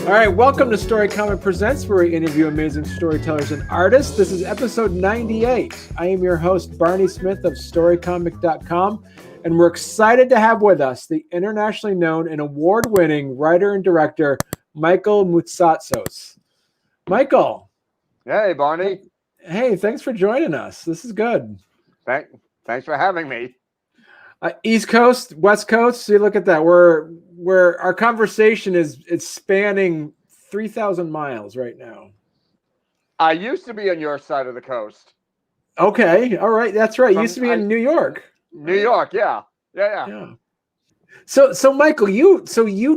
All right, welcome to Storycomic Presents, where we interview amazing storytellers and artists. This is episode 98. I am your host, Barney Smith of Storycomic.com, and we're excited to have with us the internationally known and award-winning writer and director, Michael Moutsatsos. Michael. Hey, Barney. Hey, thanks for joining us. This is good. Thanks for having me. East Coast, West Coast. So you look at that. We're our conversation is spanning 3,000 miles right now. I used to be on your side of the coast. Okay, all right, that's right. You used to be in New York. New York, yeah. So Michael, you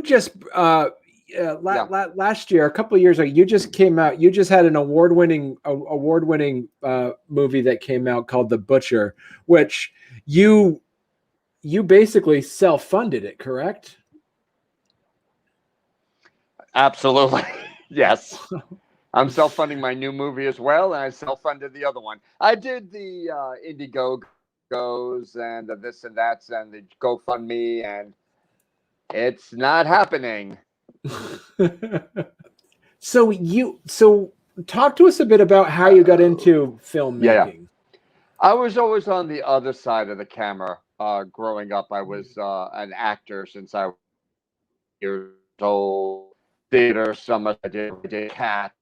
just last year, a couple of years ago, you just came out. You just had an award-winning movie that came out called The Butcher, which you basically self-funded it, correct? Absolutely. Yes. I'm self-funding my new movie as well, and I self-funded the other one. I did the Indiegos and the this and that's and the GoFundMe, and it's not happening. So talk to us a bit about how you got into filmmaking. Yeah. I was always on the other side of the camera. Growing up, I was an actor since I was years old. Theater, I did Cats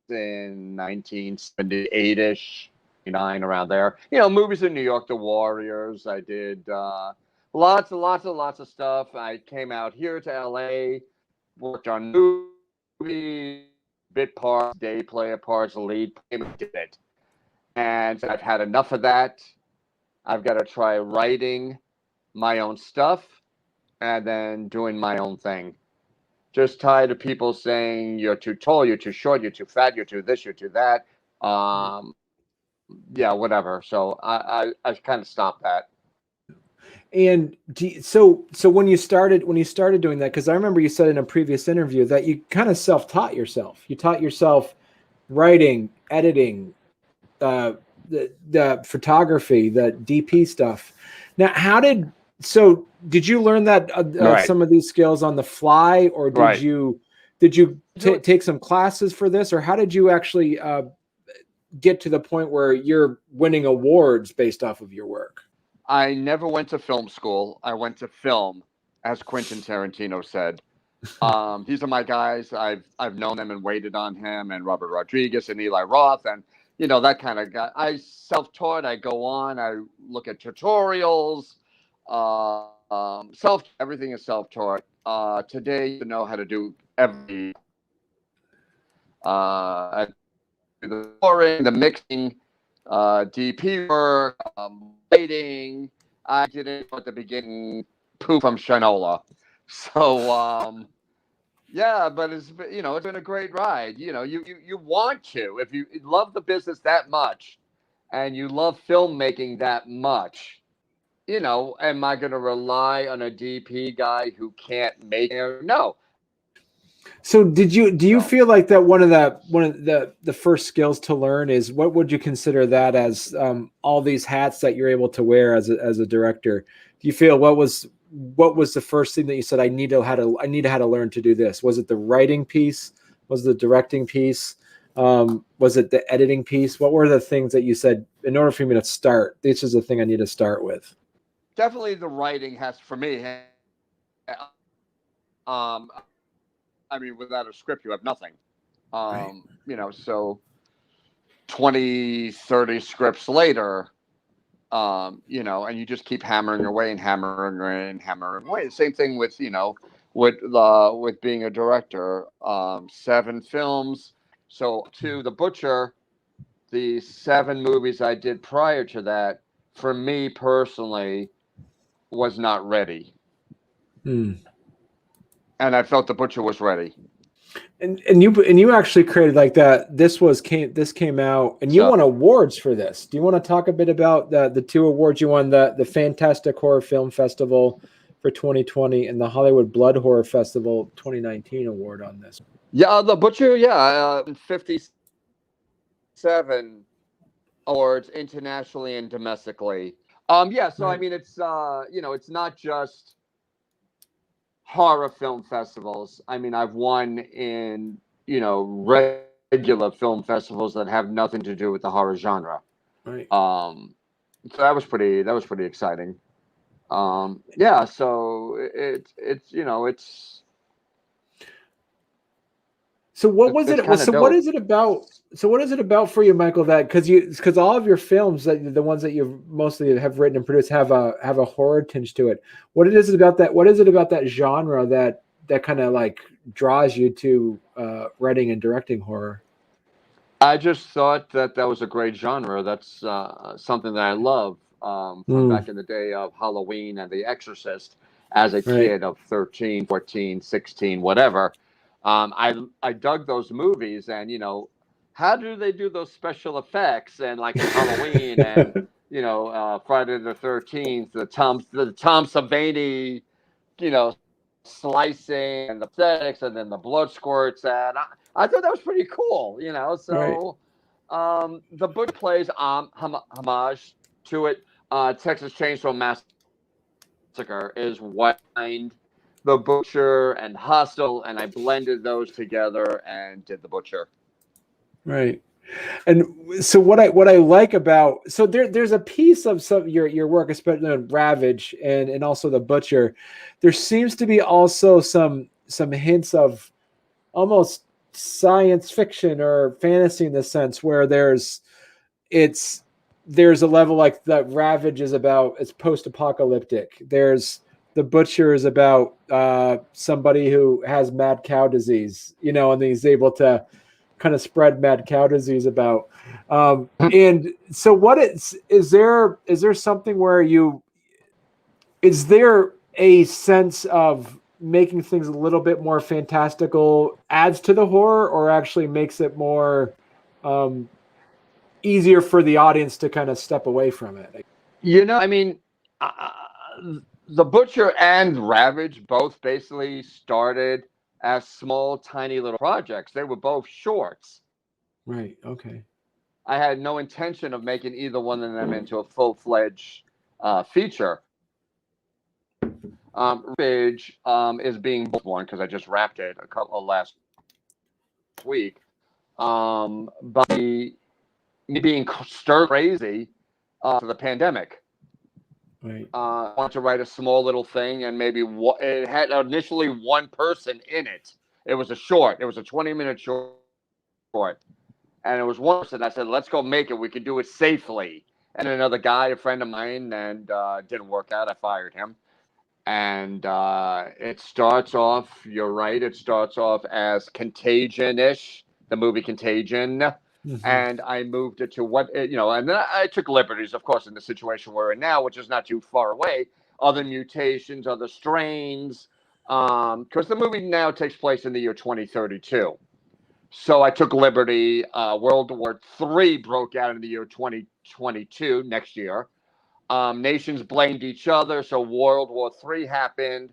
in 1978-ish, 9 around there. You know, movies in New York, The Warriors. I did lots of stuff. I came out here to LA, worked on movies, bit parts, day player parts, lead, did it. And I've had enough of that. I've got to try writing my own stuff and then doing my own thing. Just tired of people saying you're too tall, you're too short, you're too fat, you're too this, you're too that. Yeah, whatever. So I kind of stopped that. And so when you started doing that, because I remember you said in a previous interview that you kind of self-taught yourself. You taught yourself writing, editing, the photography, the DP stuff. Now, did you learn that some of these skills on the fly, or did you take some classes for this, or how did you actually get to the point where you're winning awards based off of your work? I never went to film school. I went to film, as Quentin Tarantino said. These are my guys. I've known them and waited on him, and Robert Rodriguez and Eli Roth, and you know, that kind of guy. I self-taught. I go on. I look at tutorials. Everything is self-taught. Today, you know how to do everything. I do the scoring, the mixing, DP work, writing. I did it at the beginning. Poof from Shinola. So, yeah, but it's been a great ride. You know, you want to, if you love the business that much, and you love filmmaking that much. You know, am I going to rely on a DP guy who can't make it? No. So do you feel like that one of the first skills to learn is, what would you consider that as, all these hats that you're able to wear as a director? Do you feel what was the first thing that you said, I need how to learn to do this? Was it the writing piece? Was it the directing piece? Was it the editing piece? What were the things that you said, in order for me to start, this is the thing I need to start with? Definitely the writing has, for me, I mean, without a script, you have nothing. Right. You know, so 20, 30 scripts later, you know, and you just keep hammering away and hammering away and hammering away. The same thing with, you know, with being a director, 7 films. So to The Butcher, the 7 movies I did prior to that, for me personally, was not ready. And I felt The Butcher was ready. And you actually created like that. This came out, and you won awards for this. Do you want to talk a bit about the 2 awards you won? The Fantastic Horror Film Festival for 2020 and the Hollywood Blood Horror Festival 2019 award on this. Yeah, The Butcher. Yeah, 57 awards internationally and domestically. Yeah. So I mean, it's you know, it's not just horror film festivals. I mean, I've won in, regular film festivals that have nothing to do with the horror genre. Right. So that was pretty exciting. Yeah, so it's So what was it's it? Well, kind of so what dope. is it about? So what is it about for you, Michael? That because all of your films, that the ones that you mostly have written and produced, have a horror tinge to it. What it is about that? What is it about that genre that kind of like draws you to writing and directing horror? I just thought that was a great genre. That's something that I love from Mm, back in the day of Halloween and The Exorcist as a right. kid of 13, 14, 16, whatever. I dug those movies, and how do they do those special effects? And like in Halloween and Friday the 13th, the Tom Savini, you know, slicing and the aesthetics and then the blood squirts. And I thought that was pretty cool. Right. So the book plays homage to it. Texas Chainsaw Massacre is what kind the Butcher and Hostel, and I blended those together and did the Butcher. Right. And so what I like about, so there's a piece of some your work, especially in Ravage and also the Butcher. There seems to be also some hints of almost science fiction or fantasy in the sense where it's there's a level like that. Ravage is about, it's post-apocalyptic. There's the Butcher is about somebody who has mad cow disease, and he's able to kind of spread mad cow disease about. And so, is there something where is there a sense of making things a little bit more fantastical adds to the horror, or actually makes it more um, easier for the audience to kind of step away from it? I mean, the Butcher and Ravage both basically started as small, tiny little projects. They were both shorts. Right. Okay. I had no intention of making either one of them into a full-fledged feature. Ravage is being one because I just wrapped it a couple of last week. By me being stir crazy for the pandemic. Right. I wanted to write a small little thing, and maybe it had initially one person in it. It was a short. It was a 20-minute short, and it was one person. I said, "Let's go make it. We can do it safely." And another guy, a friend of mine, and didn't work out. I fired him. And it starts off. You're right. It starts off as Contagion-ish, the movie Contagion. Mm-hmm. And I moved it to and then I took liberties, of course, in the situation we're in now, which is not too far away. Other mutations, other strains, because the movie now takes place in the year 2032. So I took liberty. World War III broke out in the year 2022, next year. Nations blamed each other, so World War III happened.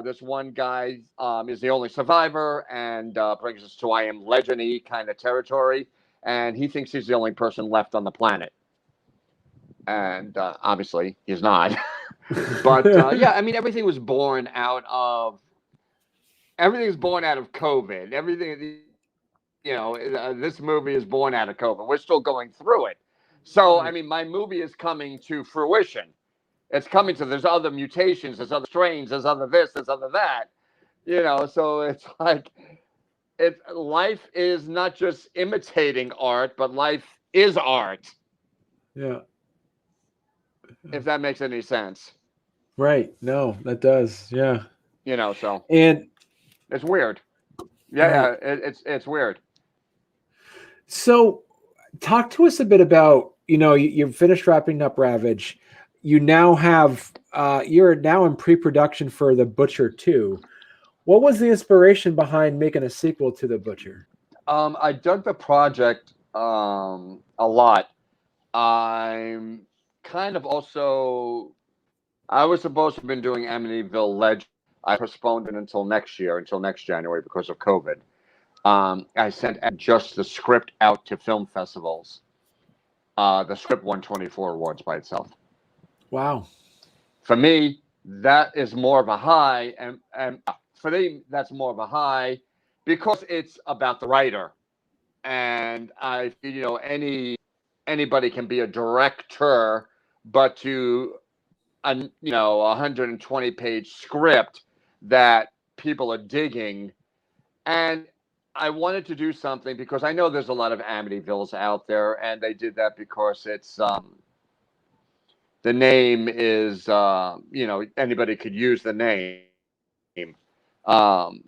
This one guy is the only survivor, and brings us to I Am Legend-y kind of territory, and he thinks he's the only person left on the planet. And obviously, he's not. But yeah, I mean, everything is born out of COVID. Everything, this movie is born out of COVID. We're still going through it. So, I Right. mean, my movie is coming to fruition. It's coming to, there's other mutations, there's other strains, there's other this, there's other that. So it's like, life is not just imitating art, but life is art, Yeah. if that makes any sense. Right. No, that does. Yeah. So And it's weird. Yeah, right. yeah, it's weird. So, talk to us a bit about, you finished wrapping up Ravage. You're now in pre-production for The Butcher 2. What was the inspiration behind making a sequel to The Butcher? I dug the project a lot. I'm kind of also, I was supposed to have been doing Amityville Legend. I postponed it until next year, until next January, because of COVID. I sent just the script out to film festivals. The script won 24 awards by itself. Wow. For me, that is more of a high, and for them that's more of a high because it's about the writer. And anybody can be a director, but to a 120-page script that people are digging. And I wanted to do something because I know there's a lot of Amityvilles out there, and they did that because it's the name is anybody could use the name, um,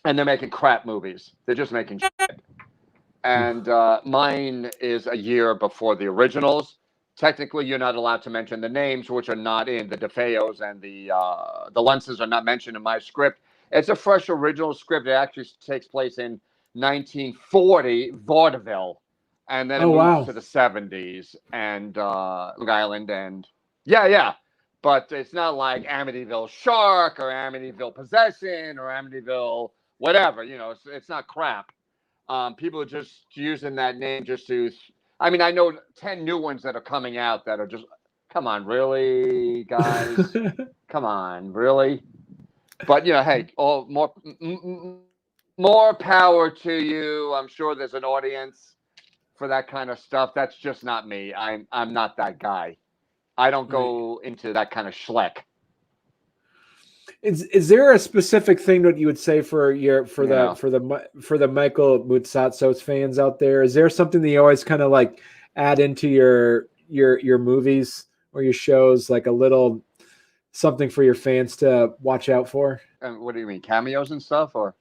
and they're making crap movies. They're just making shit. And mine is a year before the originals. Technically, you're not allowed to mention the names, which are not in the DeFeos, and the Lunces are not mentioned in my script. It's a fresh original script. It actually takes place in 1940 vaudeville, and then it Oh moves wow. to the 70s and Long Island, and yeah. But it's not like Amityville Shark or Amityville Possession or Amityville whatever. It's not crap. People are just using that name just to. I mean, I know 10 new ones that are coming out that are just. Come on, really, guys? Come on, really? But hey, more power to you. I'm sure there's an audience for that kind of stuff. That's just not me. I'm not that guy. I don't Right. go into that kind of schleck. Is there a specific thing that you would say for Yeah. the Michael Moutsatsos fans out there? Is there something that you always kind of like add into your movies or your shows, like a little something for your fans to watch out for? And what do you mean, cameos and stuff, or?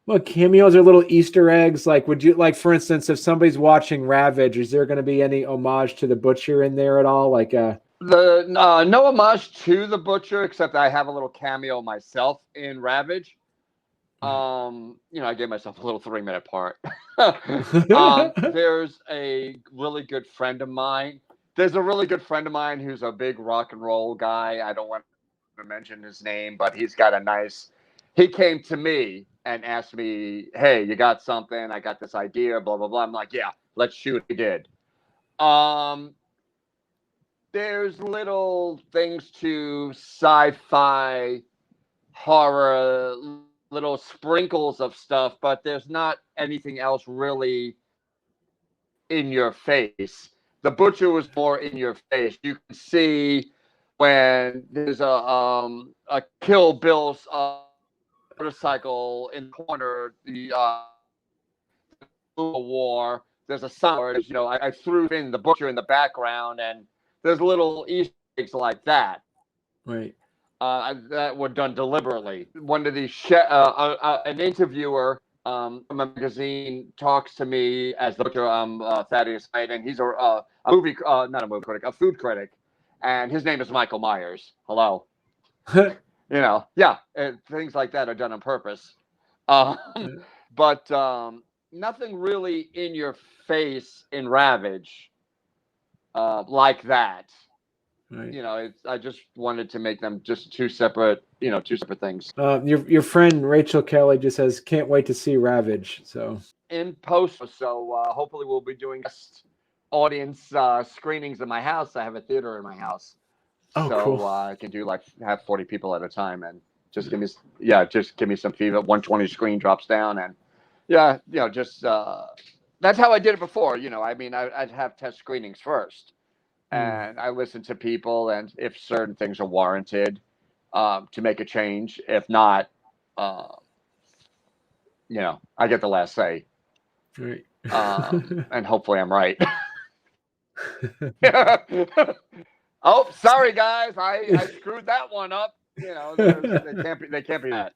Well, cameos are little Easter eggs. Like, would you like, for instance, if somebody's watching Ravage, is there going to be any homage to the butcher in there at all? Like, No homage to the butcher, except I have a little cameo myself in Ravage. I gave myself a little 3-minute part. There's a really good friend of mine. There's a really good friend of mine who's a big rock and roll guy. I don't want to mention his name, but he's got a nice. He came to me and asked me, "Hey, you got something? I got this idea, blah blah blah." I'm like, "Yeah, let's shoot." He did. Um, there's little things to sci-fi, horror, little sprinkles of stuff, but there's not anything else really in your face. The butcher was more in your face. You can see when there's a Kill Bill's motorcycle in the corner, the war. There's a sign. I threw in the butcher in the background, and there's little Easter eggs like that. right. That were done deliberately. One of these, an interviewer from a magazine talks to me as the butcher, Thaddeus Knight, and he's a movie, not a movie critic, a food critic, and his name is Michael Myers. Hello. Things like that are done on purpose. But nothing really in your face in Ravage like that. Right. I just wanted to make them just two separate things. Your friend Rachel Kelly just says, "Can't wait to see Ravage." So In post, so hopefully we'll be doing audience screenings in my house. I have a theater in my house, oh, so cool. I can do have 40 people at a time, and just give me some feedback. 120 screen drops down, and just that's how I did it before. I mean, I'd have test screenings first. And I listen to people, and if certain things are warranted, to make a change. If not, I get the last say. Right. And hopefully I'm right. Oh, sorry guys, I screwed that one up. They can't be that.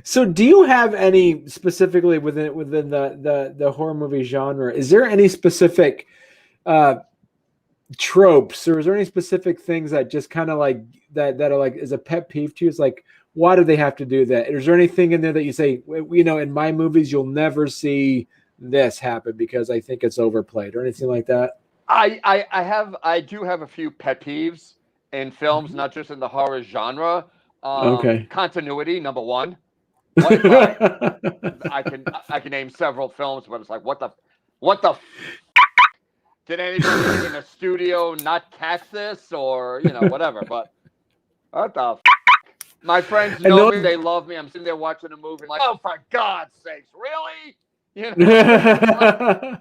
So, do you have any specifically within the horror movie genre? Is there any specific tropes, or is there any specific things that just kind of like that are like is a pet peeve to you? It's like, why do they have to do that? Is there anything in there that you say, in my movies you'll never see this happen because I think it's overplayed, or anything like that? I do have a few pet peeves in films, not just in the horror genre. Okay. Continuity, number one. I can name several films, but it's like what the did anybody in a studio not catch this, or whatever? But What the f-? My friends And know those- me. They love me. I'm sitting there watching a movie. I'm like, oh, for God's sakes, really? You know?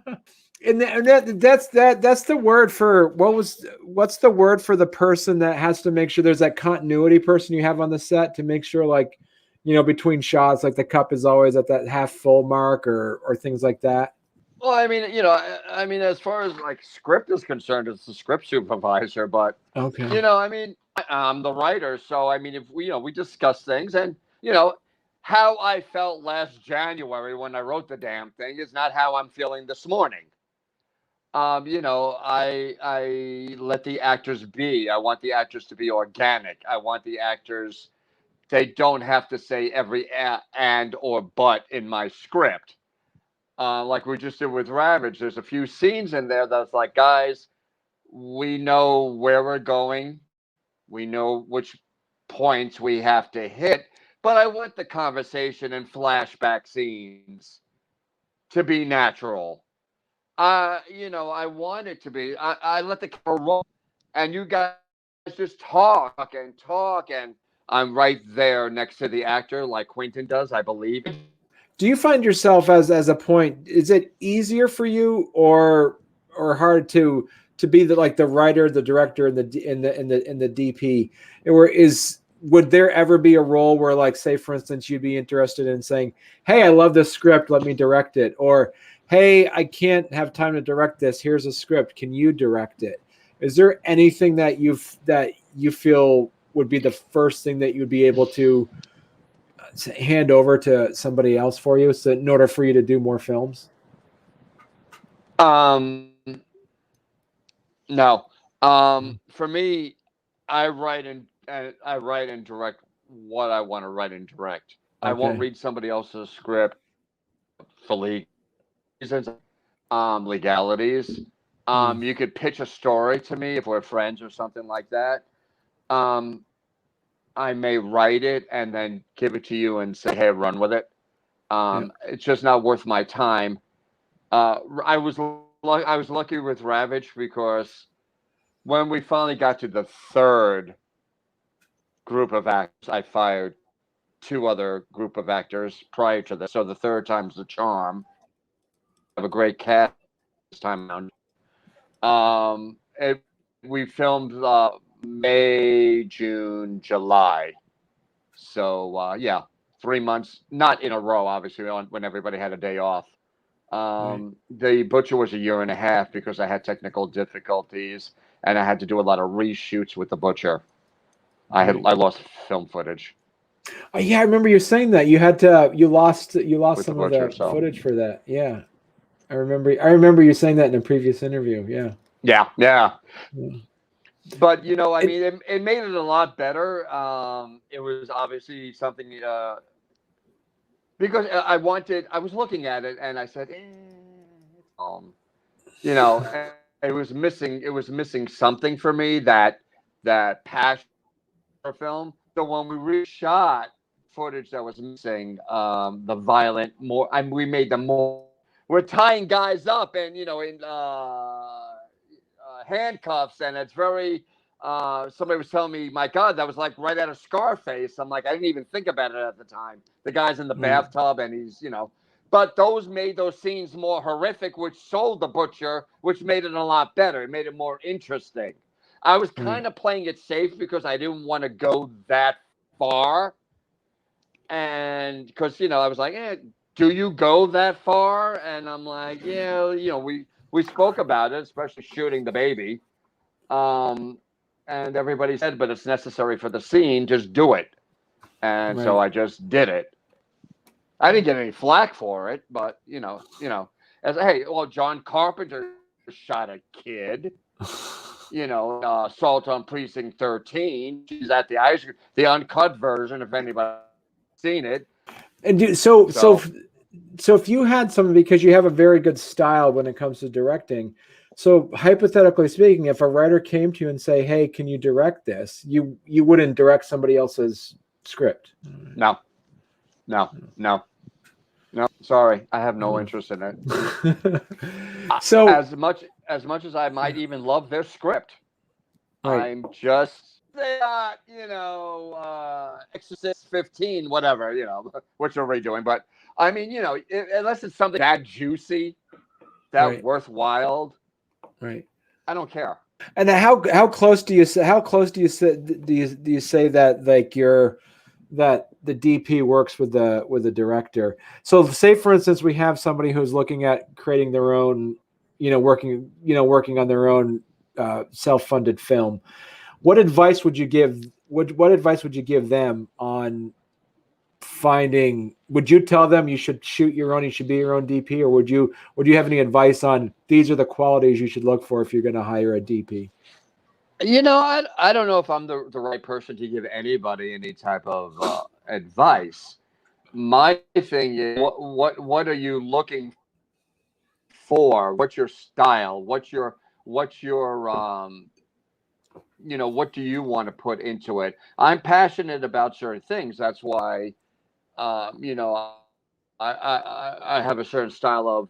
That's the word for what's the word for the person that has to make sure there's that continuity person you have on the set to make sure, like, you know, between shots, like the cup is always at that half full mark or things like that. Well, I mean, you know, I mean, as far as like script is concerned, it's the script supervisor. But Okay. you know, I mean, I'm the writer, so I mean, if we, you know, we discuss things, and you know, how I felt last January when I wrote the damn thing is not how I'm feeling this morning. You know, I let the actors be. I want the actors to be organic. I want the actors. They don't have to say every and or but in my script. Like we just did with Ravage. There's a few scenes in there that's like, guys, we know where we're going. We know which points we have to hit. But I want the conversation and flashback scenes to be natural. You know, I want it to be. I let the camera roll, and you guys just talk and talk, and I'm right there next to the actor, like Quentin does, I believe. Do you find yourself as a point? Is it easier for you or hard to be the like the writer, the director, and the DP? Or would there ever be a role where, like, say for instance, you'd be interested in saying, "Hey, I love this script, let me direct it," or "Hey, I can't have time to direct this. Here's a script. Can you direct it?" Is there anything that you feel would be the first thing that you'd be able to hand over to somebody else for you, so in order for you to do more films? No. For me, I write and direct what I want to write and direct. I won't Okay. read somebody else's script for legal reasons, legalities. You could pitch a story to me if we're friends or something like that. I may write it and then give it to you and say, "Hey, run with it." It's just not worth my time. I was lucky with Ravage because when we finally got to the third group of actors, I fired two other group of actors prior to this. So the third time's the charm. I have a great cast this time around. We filmed May, June, July. So yeah, 3 months, not in a row, obviously, when everybody had a day off. The Butcher was a year and a half because I had technical difficulties and I had to do a lot of reshoots with the Butcher. I lost film footage. Oh, yeah, I remember you saying that you lost With some the of Butcher, the so. footage for that. Yeah, I remember you saying that in a previous interview. Yeah. Yeah. Yeah. But you know, I mean, it made it a lot better. It was obviously something because I was looking at it and I said, you know, it was missing. It was missing something for me, that passion for film. So when we reshot footage that was missing, the violent more, and we made them more. We're tying guys up, and you know, in handcuffs, and it's very. Somebody was telling me, "My God, that was like right out of Scarface." I'm like, I didn't even think about it at the time. The guy's in the bathtub, and he's, you know. But those made those scenes more horrific, which sold the Butcher, which made it a lot better. It made it more interesting. I was kind of playing it safe because I didn't want to go that far. And because, you know, I was like, do you go that far? And I'm like, yeah, you know, we spoke about it, especially shooting the baby. And everybody said, but it's necessary for the scene, just do it. And so I just did it. I didn't get any flack for it, but as hey, well, John Carpenter shot a kid. You know, Assault on Precinct 13. She's at the uncut version, if anybody's seen it. And so if you had something, because you have a very good style when it comes to directing. So hypothetically speaking, if a writer came to you and say, "Hey, can you direct this?" You wouldn't direct somebody else's script. No. Sorry, I have no interest in it. So as much as I might even love their script, I'm just they got, Exorcist 15, whatever, which are redoing. But I mean, unless it's something that juicy, that Right. worthwhile, Right. I don't care. And how close do you say that like that the DP works with the director? So say for instance we have somebody who's looking at creating their own, working on their own self-funded film. What advice would you give? What advice would you give them on finding? Would you tell them you should shoot your own, you should be your own DP, or would you have any advice on these are the qualities you should look for if you're going to hire a DP? I don't know if I'm the right person to give anybody any type of advice. My thing is, what are you looking for? What's your style? What's your what do you want to put into it? I'm passionate about certain things. That's why, I have a certain style of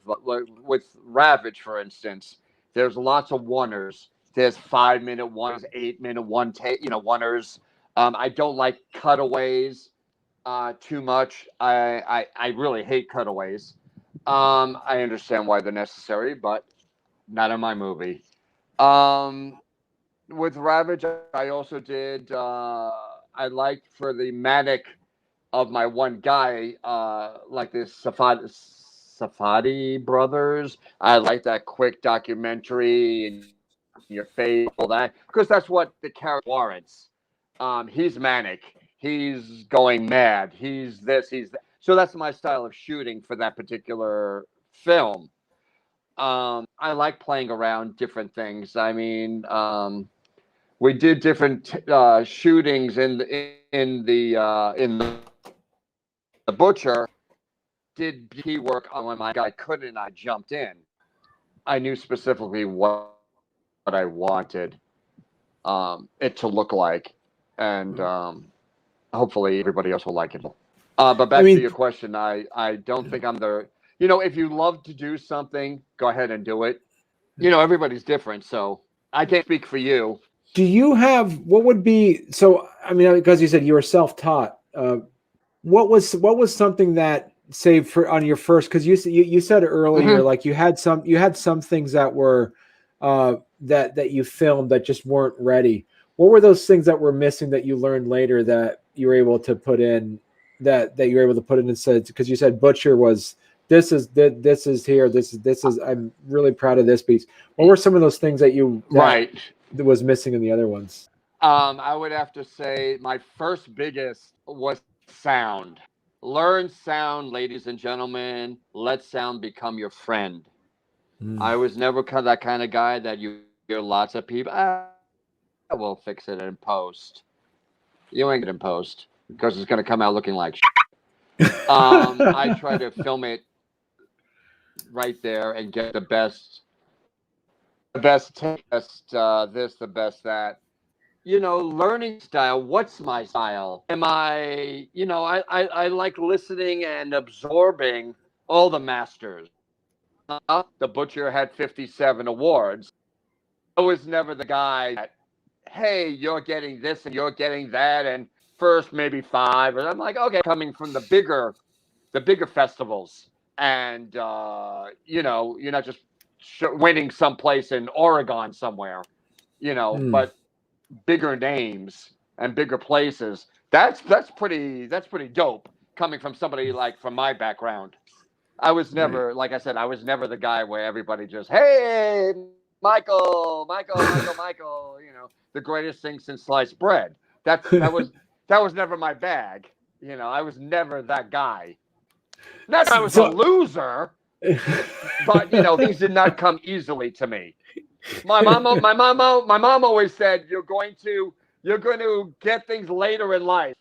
with Ravage, for instance. There's lots of oneers. There's 5-minute ones, 8-minute oneers. I don't like cutaways too much. I really hate cutaways. I understand why they're necessary, but not in my movie. With Ravage, I also did. I liked for the manic of my one guy, like this Safadi brothers. I like that quick documentary and your face, all that, because that's what the character warrants. He's manic. He's going mad. He's this. He's that. So that's my style of shooting for that particular film. I like playing around different things. I mean, we did different shootings in the butcher. Did he work on when my guy couldn't? I jumped in. I knew specifically what I wanted it to look like, and hopefully everybody else will like it. But back to your question, I don't think I'm the. If you love to do something, go ahead and do it. Everybody's different, so I can't speak for you. Do you have what would be so? I mean, because you said you were self-taught. What was something that say for on your first? Because you said earlier, Mm-hmm. like you had some things that were that you filmed that just weren't ready. What were those things that were missing that you learned later that you were able to put in that you were able to put in and said, because you said Butcher was this is here, this is I'm really proud of this piece. What were some of those things that Right. that was missing in the other ones? I would have to say my first biggest was sound. Learn sound, ladies and gentlemen. Let sound become your friend. I was never that kind of guy that you hear lots of people. We'll fix it in post. You ain't in post because it's going to come out looking like. I try to film it right there and get the best take, this, the best that. Learning style. What's my style? Am I, I like listening and absorbing all the masters. The Butcher had 57 awards. I was never the guy that, hey, you're getting this and you're getting that, and first maybe 5. And I'm like, okay, coming from the bigger festivals, and you're not just winning someplace in Oregon somewhere, but bigger names and bigger places. That's pretty dope coming from somebody like from my background. I was never, like I said, I was never the guy where everybody just, hey, Michael, the greatest thing since sliced bread. That was never my bag. I was never that guy. Not that I was a loser, but things did not come easily to me. My mom always said, you're going to get things later in life.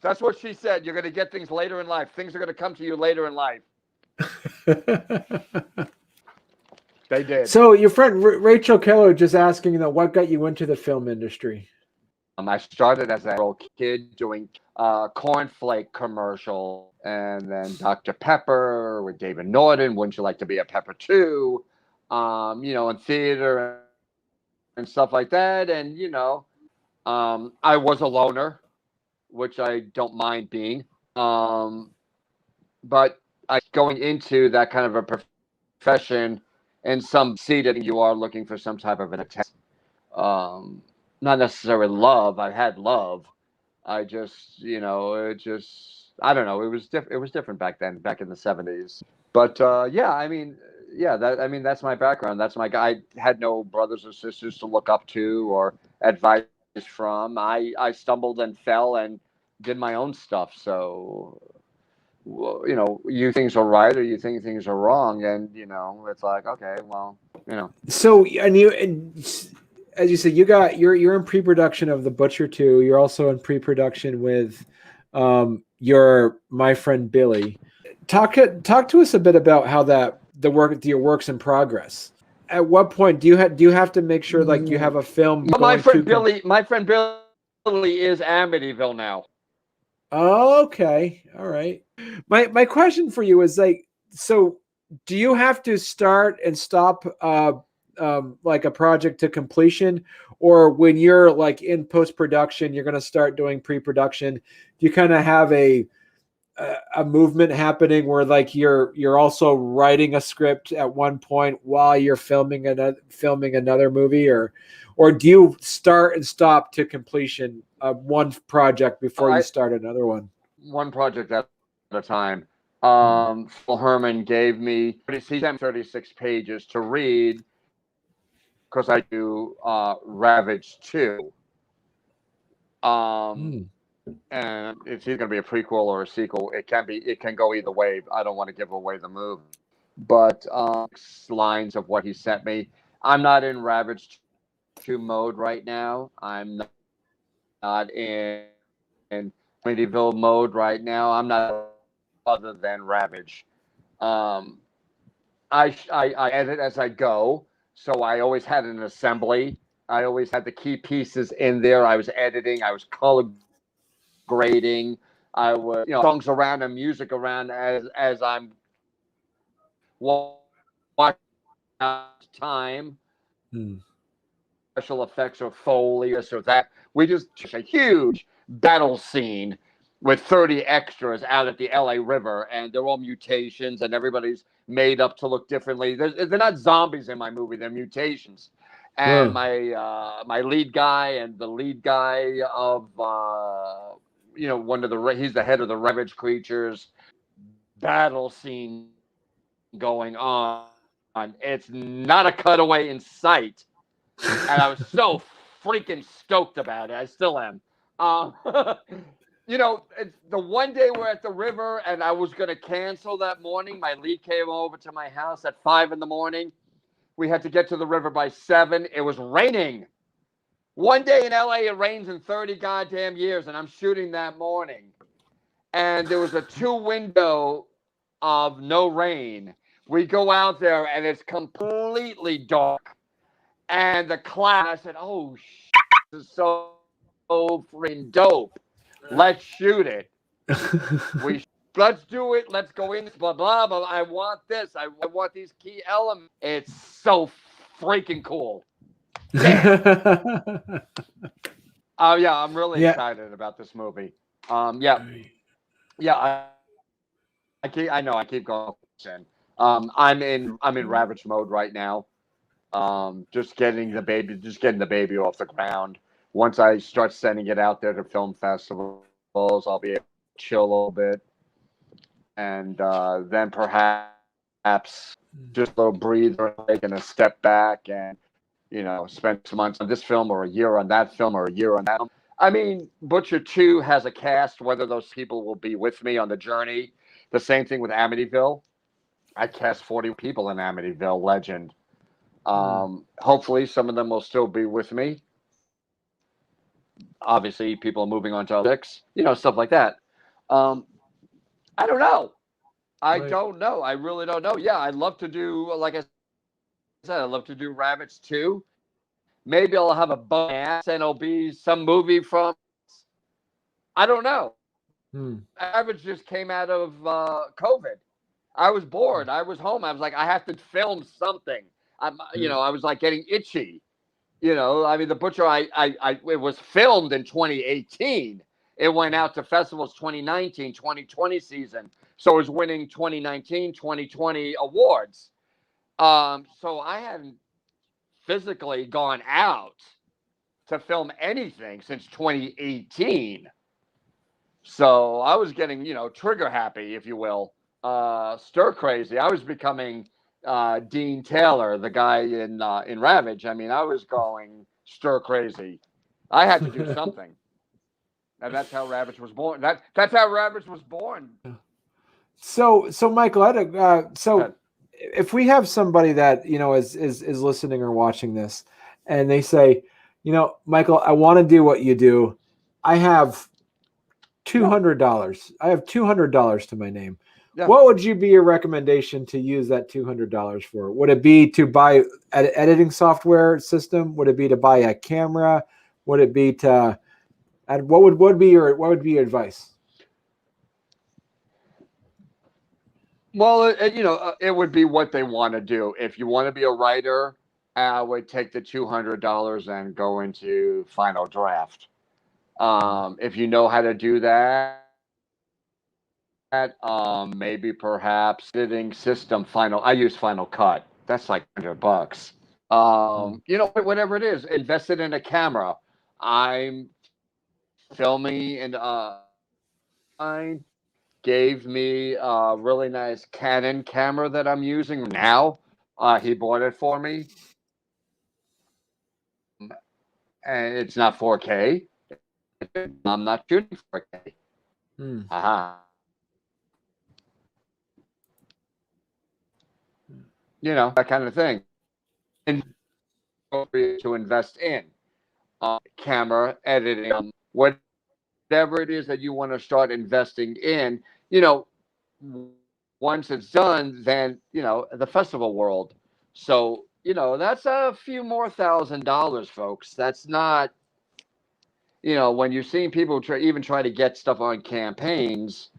That's what she said. You're going to get things later in life. Things are going to come to you later in life. They did. So your friend Rachel Keller just asking, what got you into the film industry? I started as a little kid doing cornflake commercial, and then Dr. Pepper with David Norton. Wouldn't you like to be a Pepper too? In theater and stuff like that. And I was a loner, which I don't mind being. But going into that kind of a profession, and some see that you are looking for some type of an attention. Not necessarily love. I had love. I just, it just, I don't know. It was different. It was different back then, back in the '70s. But yeah, I mean, yeah, that's my background. That's my guy. I had no brothers or sisters to look up to or advice from. I stumbled and fell and did my own stuff. So, you things are right or you think things are wrong, and it's like, okay, well, So, and as you said, you're in pre-production of The Butcher 2. You're also in pre-production with your My Friend Billy. Talk to us a bit about how your works in progress. At what point do you have to make sure like you have a film my going friend to Billy, my friend Billy is Amityville now. Okay. All right. My question for you is like, so do you have to start and stop like a project to completion, or when you're like in post production, you're going to start doing pre production? Do you kind of have a movement happening where like you're also writing a script at one point while you're filming another movie, or do you start and stop to completion of one project before you start another one? One project at a time. Phil Herman gave me 36 pages to read because I do Ravage 2. And it's either going to be a prequel or a sequel. It can go either way. I don't want to give away the movie. But lines of what he sent me. I'm not in Ravage 2 mode right now. I'm not in Amityville mode right now. I'm not other than Ravage. Um, I edit as I go, so I always had an assembly. I always had the key pieces in there. I was editing. I was color grading. I was songs around and music around as I'm watching time. Special effects or Foley or that. We just a huge battle scene with 30 extras out at the LA River, and they're all mutations, and everybody's made up to look differently. They're not zombies in my movie; they're mutations. And my lead guy and the lead guy of he's the head of the Ravage creatures. Battle scene going on. It's not a cutaway in sight. And I was so freaking stoked about it. I still am. It's the one day we're at the river, and I was going to cancel that morning. My lead came over to my house at 5 a.m. We had to get to the river by 7. It was raining. One day in LA, it rains in 30 goddamn years, and I'm shooting that morning. And there was a 2 window of no rain. We go out there, and it's completely dark. And the class, I said, oh, this is so freaking dope. Let's shoot it. Let's do it. Let's go in. Blah, blah, blah. I want this. I want these key elements. It's so freaking cool. Damn. Yeah, I'm really excited about this movie. Yeah. I keep going. I'm in Ravage mode right now. Just getting the baby off the ground. Once I start sending it out there to film festivals, I'll be able to chill a little bit, and then perhaps just a little breather, taking a step back, and spend 2 months on this film, or a year on that film, or a year on that film. I mean, Butcher 2 has a cast. Whether those people will be with me on the journey, the same thing with Amityville. I cast 40 people in Amityville. Legend. Hopefully some of them will still be with me. Obviously, people are moving on to projects, stuff like that. I don't know. I don't know. I really don't know. Yeah, I'd love to do, like I said, I'd love to do Ravage 2. Maybe I'll have a bum ass and it'll be some movie from, I don't know. Ravage just came out of COVID. I was bored. I was home. I was like, I have to film something. I was like getting itchy. You know, I mean, The Butcher, it was filmed in 2018. It went out to festivals 2019, 2020 season. So it was winning 2019, 2020 awards. So I hadn't physically gone out to film anything since 2018. So I was getting, trigger happy, if you will, stir crazy. I was becoming Dean Taylor, the guy in Ravage. I mean, I was going stir crazy. I had to do something, and that's how Ravage was born. That's how Ravage was born. So Michael, if we have somebody that is listening or watching this, and they say, Michael, I want to do what you do. I have $200. I have $200 to my name. Yeah. What would you be your recommendation to use that $200 for? Would it be to buy an editing software system? Would it be to buy a camera? Would it be to? And what would be your advice? Well, it would be what they want to do. If you want to be a writer, I would take the $200 and go into Final Draft. If you know how to do that, maybe perhaps editing system I use Final Cut. That's like $100. Whatever it is, invested in a camera. I'm filming and gave me a really nice Canon camera that I'm using now. He bought it for me. And it's not 4K. I'm not shooting 4K. That kind of thing. And to invest in camera, editing, whatever it is that you want to start investing in, once it's done, then, the festival world. So, that's a few more $1,000, folks. That's not, when you're seeing people even try to get stuff on campaigns,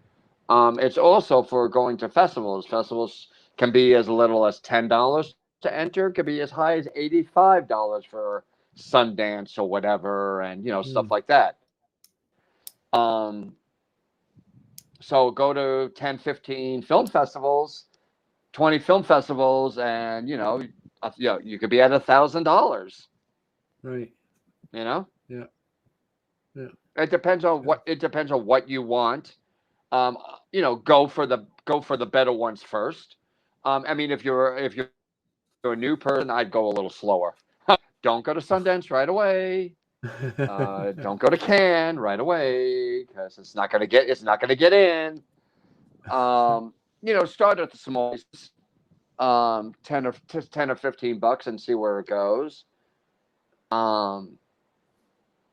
it's also for going to festivals. Festivals can be as little as $10 to enter, could be as high as $85 for Sundance or whatever, and stuff like that. So go to 10, 15 film festivals, 20 film festivals, and you could be at $1,000. Right. Yeah. Yeah. It depends on what you want. Go for the better ones first. I mean, if you're a new person, I'd go a little slower. Don't go to Sundance right away. Don't go to Cannes right away because it's not gonna get in. Start at the small, $10 or $15 and see where it goes.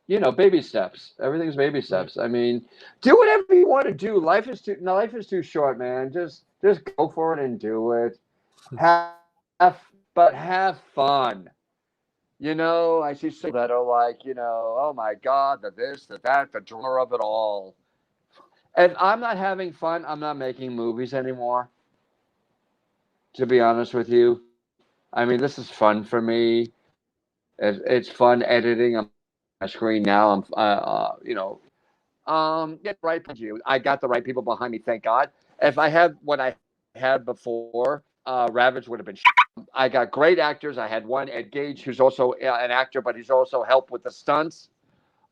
Baby steps. Everything's baby steps. I mean, do whatever you want to do. Life is too short, man. Just go for it and do it. Have fun. I see some that are like, oh my God, the this, the that, the drama of it all. If I'm not having fun, I'm not making movies anymore. To be honest with you, I mean, this is fun for me. It's fun editing. I'm on my screen now. Get right behind you. I got the right people behind me, thank God. If I had what I had before, Ravage would have been. I got great actors. I had one, Ed Gage, who's also an actor, but he's also helped with the stunts,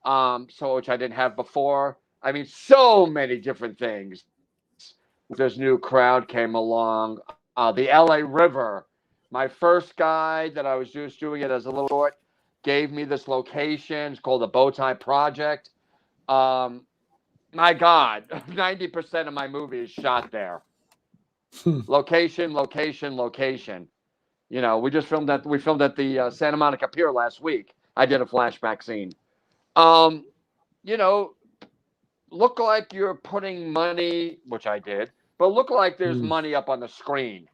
which I didn't have before. I mean, so many different things. This new crowd came along. The LA River, my first guy that I was just doing it as a little short, gave me this location. It's called the Bowtie Project. My God, 90% of my movie is shot there. Location. We just filmed at the Santa Monica Pier last week. I did a flashback scene. Look like you're putting money, which I did, but look like there's money up on the screen.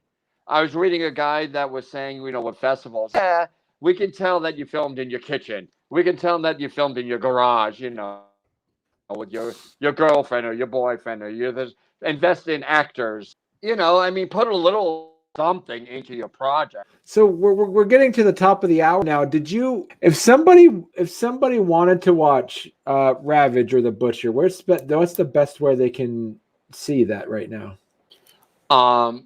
I was reading a guide that was saying, with festivals, yeah, we can tell that you filmed in your kitchen. We can tell that you filmed in your garage, with your girlfriend or your boyfriend, or invest in actors. I mean, put a little something into your project. So we're getting to the top of the hour now. Did you, if somebody wanted to watch Ravage or The Butcher, what's the best way they can see that right now?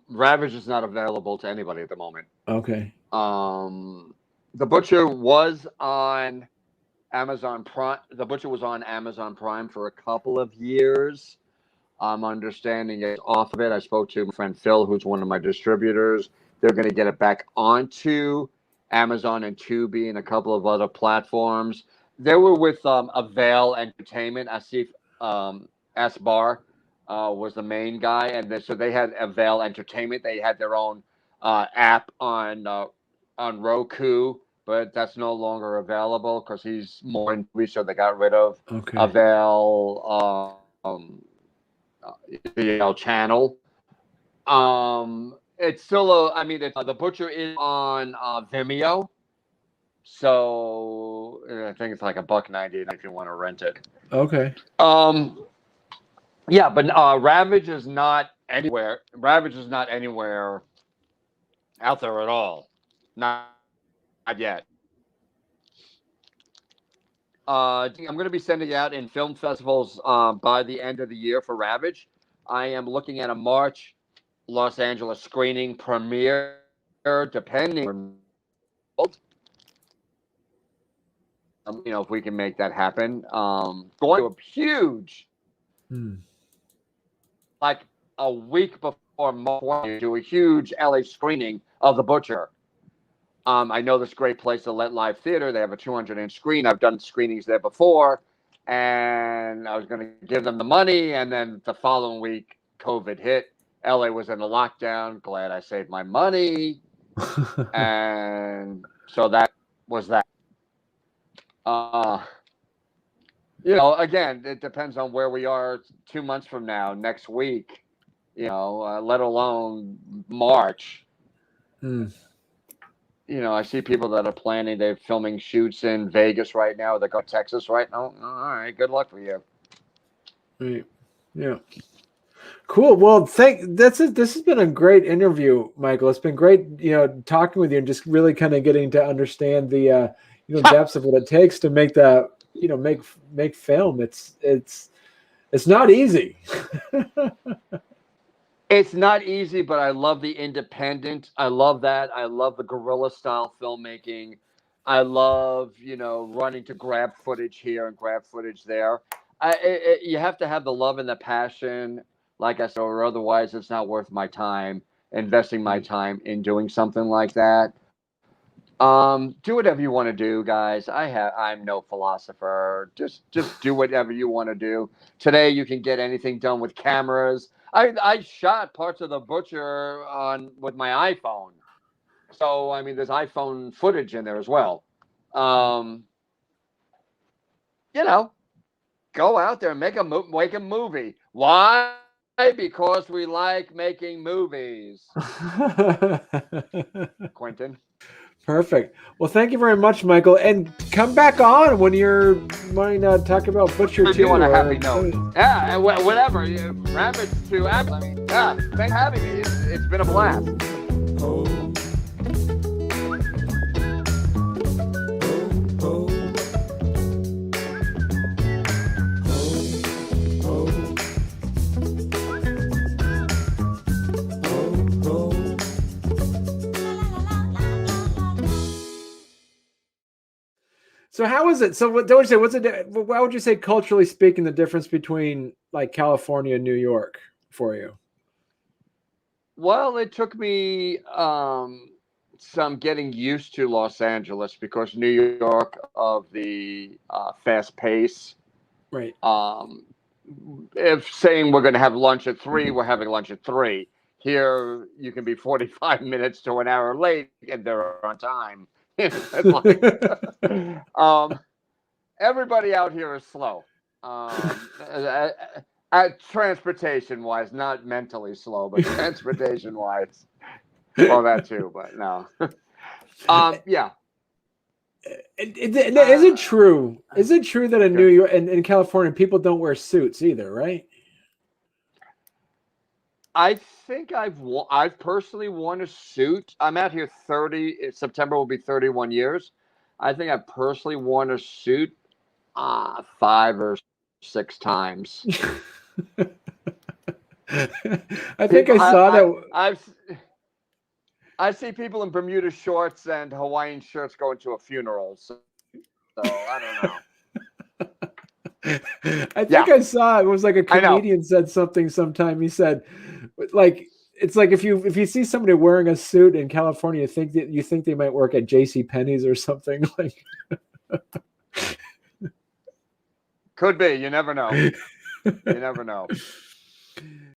Ravage is not available to anybody at the moment. Okay. The Butcher was on Amazon Prime. The Butcher was on Amazon Prime for a couple of years. I'm understanding it's off of it. I spoke to my friend Phil, who's one of my distributors. They're going to get it back onto Amazon and Tubi and a couple of other platforms. They were with Avail Entertainment. Asif Asbar was the main guy, and so they had Avail Entertainment. They had their own app on Roku, but that's no longer available because he's more in movie, so they got rid of Avail channel. It's still The Butcher is on Vimeo, so I think it's like $1.90 if you want to rent it. Okay. Yeah, but Ravage is not anywhere. Ravage is not anywhere out there at all. Not yet. I'm going to be sending out in film festivals by the end of the year for Ravage. I am looking at a March Los Angeles screening premiere, depending on if we can make that happen. Going to a huge, like a week before March, do a huge LA screening of The Butcher. I know this great place, the Let Live Theater. They have a 200-inch screen. I've done screenings there before, and I was going to give them the money, and then the following week, COVID hit. LA was in a lockdown. Glad I saved my money, and so that was that. Again, it depends on where we are 2 months from now, next week. Let alone March. I see people that are planning, they're filming shoots in Vegas right now. They go to Texas right now. All right, good luck for you. Right. Yeah. Cool. Well, this has been a great interview, Michael. It's been great, talking with you and just really kind of getting to understand the depths of what it takes to make that, make film. It's not easy. It's not easy, but I love the independent. I love that. I love the guerrilla style filmmaking. I love, running to grab footage here and grab footage there. You have to have the love and the passion, like I said, or otherwise it's not worth my time, investing my time in doing something like that. Do whatever you want to do, guys. I'm no philosopher. Just do whatever you want to do. Today you can get anything done with cameras. I shot parts of The Butcher with my iPhone. So there's iPhone footage in there as well. Go out there and make a movie. Why? Because we like making movies. Quentin. Perfect. Well, thank you very much, Michael. And come back on when you're wanting to talk about Butcher 2. On a happy note. Yeah, whatever. Ravage 2. Yeah, thanks for having me. It's been a blast. So how is it? So what would you say culturally speaking the difference between like California and New York for you? Well, it took me some getting used to Los Angeles because New York of the fast pace. Right. If saying we're going to have lunch at 3, we're having lunch at 3. Here, you can be 45 minutes to an hour late and they're on time. Everybody out here is slow. Transportation wise, not mentally slow, but transportation wise. Well, that too, but no. Yeah. Is it true? Is it true that in New York and in California people don't wear suits either, right? I think I've personally worn a suit. I'm out here 30. September will be 31 years. I think I've personally worn a suit 5 or 6 times. I think I saw that. I see people in Bermuda shorts and Hawaiian shirts going to a funeral. So I don't know. I think I saw it was like a comedian said something sometime. He said, like, it's like if you see somebody wearing a suit in California, you think they might work at J.C. Penney's or something. Like, could be. You never know. You never know.